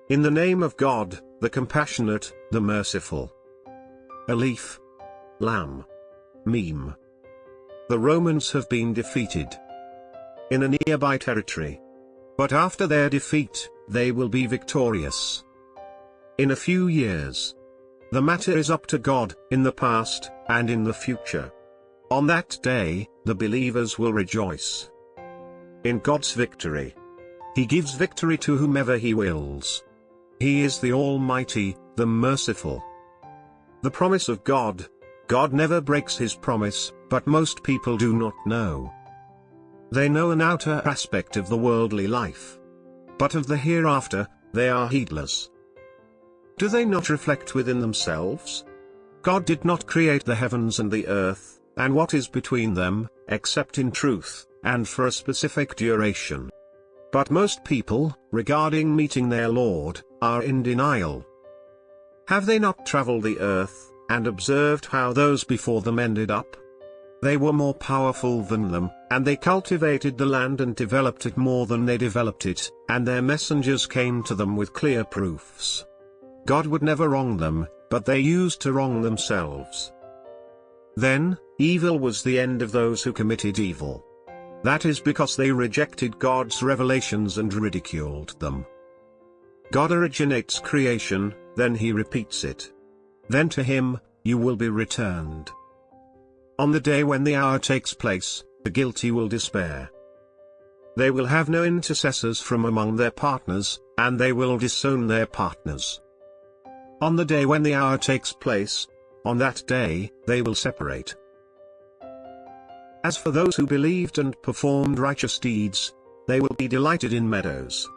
In the name of God, the compassionate, the merciful. Alif. Lam. Mim. The Romans have been defeated in a nearby territory. But after their defeat, they will be victorious in a few years. The matter is up to God, in the past, and in the future. On that day, the believers will rejoice in God's victory. He gives victory to whomever He wills. He is the Almighty, the Merciful. The promise of God. God never breaks His promise, but most people do not know. They know an outer aspect of the worldly life, but of the hereafter, they are heedless. Do they not reflect within themselves? God did not create the heavens and the earth, and what is between them, except in truth, and for a specific duration. But most people, regarding meeting their Lord, are in denial. Have they not traveled the earth, and observed how those before them ended up? They were more powerful than them, and they cultivated the land and developed it more than they developed it, and their messengers came to them with clear proofs. God would never wrong them, but they used to wrong themselves. Then, evil was the end of those who committed evil. That is because they rejected God's revelations and ridiculed them. God originates creation, then He repeats it. Then to Him, you will be returned. On the day when the hour takes place, the guilty will despair. They will have no intercessors from among their partners, and they will disown their partners. On the day when the hour takes place, on that day, they will separate. As for those who believed and performed righteous deeds, they will be delighted in meadows.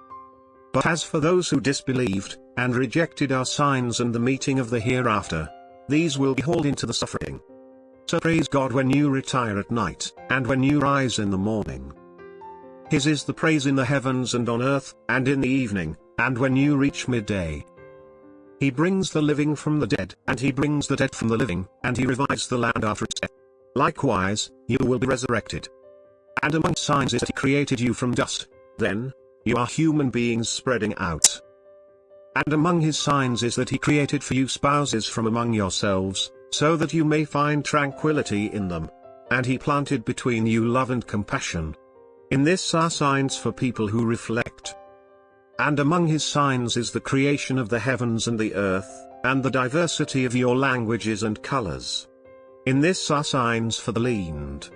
But as for those who disbelieved, and rejected our signs and the meeting of the hereafter, these will be hauled into the suffering. So praise God when you retire at night, and when you rise in the morning. His is the praise in the heavens and on earth, and in the evening, and when you reach midday. He brings the living from the dead, and He brings the dead from the living, and He revives the land after its death. Likewise, you will be resurrected. And among signs is that He created you from dust. Then, you are human beings spreading out. And among His signs is that He created for you spouses from among yourselves, so that you may find tranquility in them. And He planted between you love and compassion. In this are signs for people who reflect. And among His signs is the creation of the heavens and the earth, and the diversity of your languages and colors. In this are signs for the learned.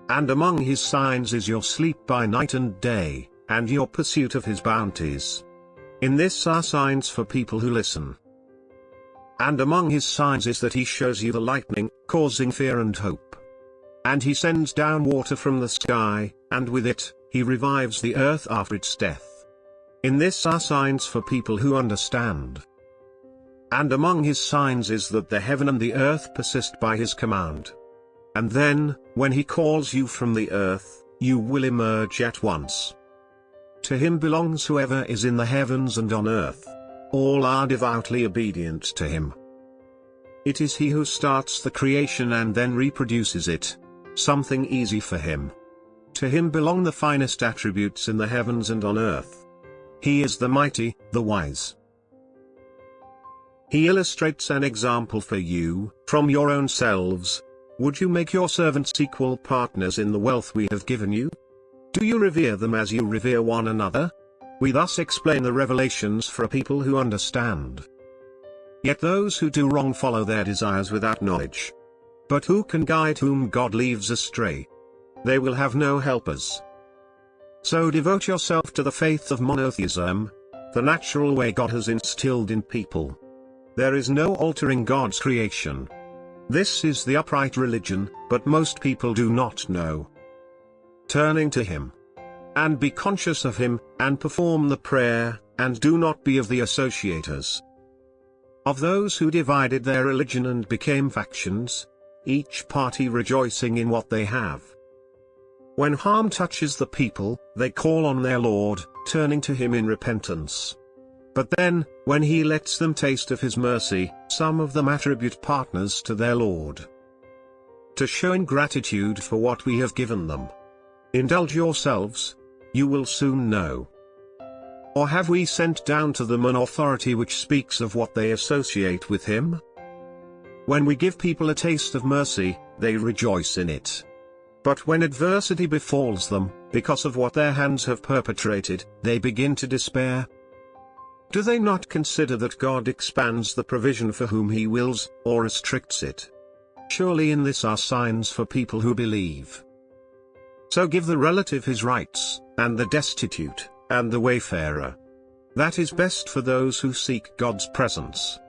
And among His signs is your sleep by night and day, and your pursuit of His bounties. In this are signs for people who listen. And among His signs is that He shows you the lightning, causing fear and hope. And He sends down water from the sky, and with it, He revives the earth after its death. In this are signs for people who understand. And among His signs is that the heaven and the earth persist by His command. And then, when He calls you from the earth, you will emerge at once. To Him belongs whoever is in the heavens and on earth. All are devoutly obedient to Him. It is He who starts the creation and then reproduces it. Something easy for Him. To Him belong the finest attributes in the heavens and on earth. He is the mighty, the wise. He illustrates an example for you, from your own selves. Would you make your servants equal partners in the wealth we have given you? Do you revere them as you revere one another? We thus explain the revelations for a people who understand. Yet those who do wrong follow their desires without knowledge. But who can guide whom God leaves astray? They will have no helpers. So devote yourself to the faith of monotheism, the natural way God has instilled in people. There is no altering God's creation. This is the upright religion, but most people do not know. Turning to Him, and be conscious of Him, and perform the prayer, and do not be of the associators of those who divided their religion and became factions, each party rejoicing in what they have. When harm touches the people, they call on their Lord, turning to Him in repentance. But then, when He lets them taste of His mercy, some of them attribute partners to their Lord. To show ingratitude for what we have given them. Indulge yourselves, you will soon know. Or have we sent down to them an authority which speaks of what they associate with him? When we give people a taste of mercy, they rejoice in it. But when adversity befalls them, because of what their hands have perpetrated, they begin to despair. Do they not consider that God expands the provision for whom he wills, or restricts it? Surely in this are signs for people who believe. So give the relative his rights, and the destitute, and the wayfarer. That is best for those who seek God's presence.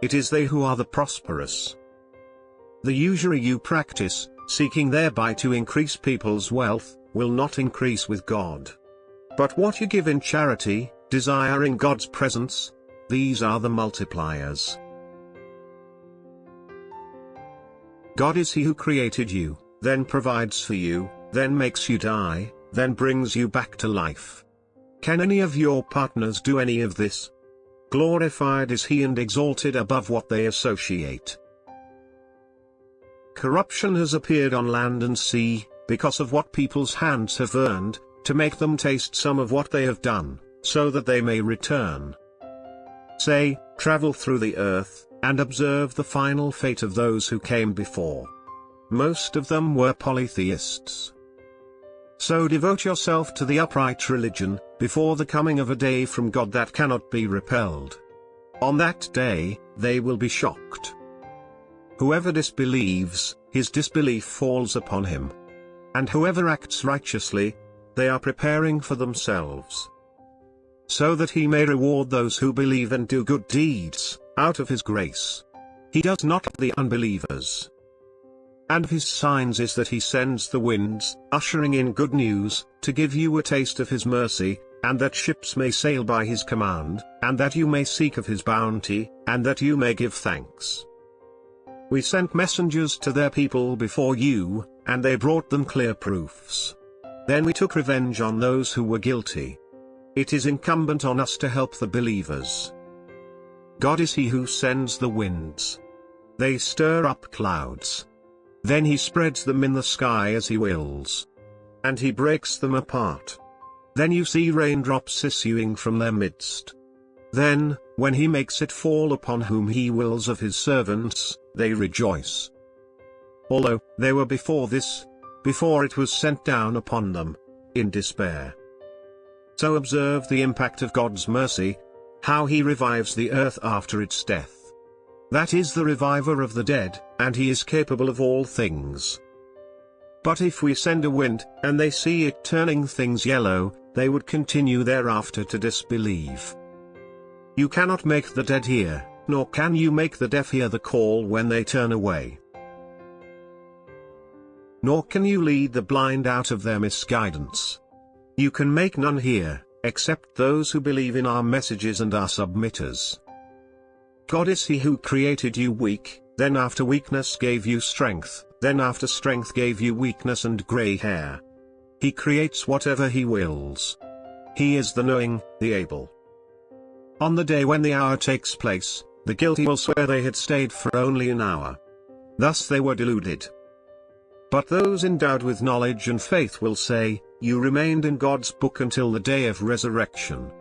It is they who are the prosperous. The usury you practice, seeking thereby to increase people's wealth, will not increase with God. But what you give in charity, desiring God's presence, these are the multipliers. God is he who created you, then provides for you, then makes you die, then brings you back to life. Can any of your partners do any of this? Glorified is he and exalted above what they associate. Corruption has appeared on land and sea, because of what people's hands have earned, to make them taste some of what they have done, so that they may return. Say, travel through the earth, and observe the final fate of those who came before. Most of them were polytheists. So devote yourself to the upright religion, before the coming of a day from God that cannot be repelled. On that day, they will be shocked. Whoever disbelieves, his disbelief falls upon him. And whoever acts righteously, they are preparing for themselves, so that he may reward those who believe and do good deeds, out of his grace. He does not let the unbelievers. And of his signs is that he sends the winds, ushering in good news, to give you a taste of his mercy, and that ships may sail by his command, and that you may seek of his bounty, and that you may give thanks. We sent messengers to their people before you, and they brought them clear proofs. Then we took revenge on those who were guilty. It is incumbent on us to help the believers. God is he who sends the winds. They stir up clouds. Then he spreads them in the sky as he wills. And he breaks them apart. Then you see raindrops issuing from their midst. Then, when he makes it fall upon whom he wills of his servants, they rejoice. Although they were before it was sent down upon them, in despair. So observe the impact of God's mercy, how he revives the earth after its death. That is the reviver of the dead, and he is capable of all things. But if we send a wind, and they see it turning things yellow, they would continue thereafter to disbelieve. You cannot make the dead hear, nor can you make the deaf hear the call when they turn away. Nor can you lead the blind out of their misguidance. You can make none hear, except those who believe in our messages and are submitters. God is he who created you weak, then after weakness gave you strength, then after strength gave you weakness and gray hair. He creates whatever he wills. He is the knowing, the able. On the day when the hour takes place, the guilty will swear they had stayed for only an hour. Thus they were deluded. But those endowed with knowledge and faith will say, you remained in God's book until the day of resurrection.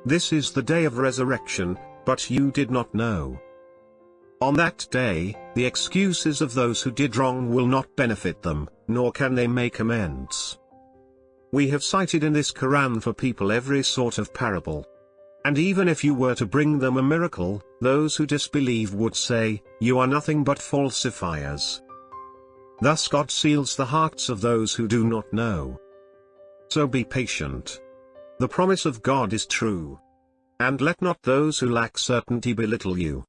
This is the day of resurrection, but you did not know. On that day, the excuses of those who did wrong will not benefit them, nor can they make amends. We have cited in this Quran for people every sort of parable. And even if you were to bring them a miracle, those who disbelieve would say, you are nothing but falsifiers. Thus God seals the hearts of those who do not know. So be patient. The promise of God is true. And let not those who lack certainty belittle you.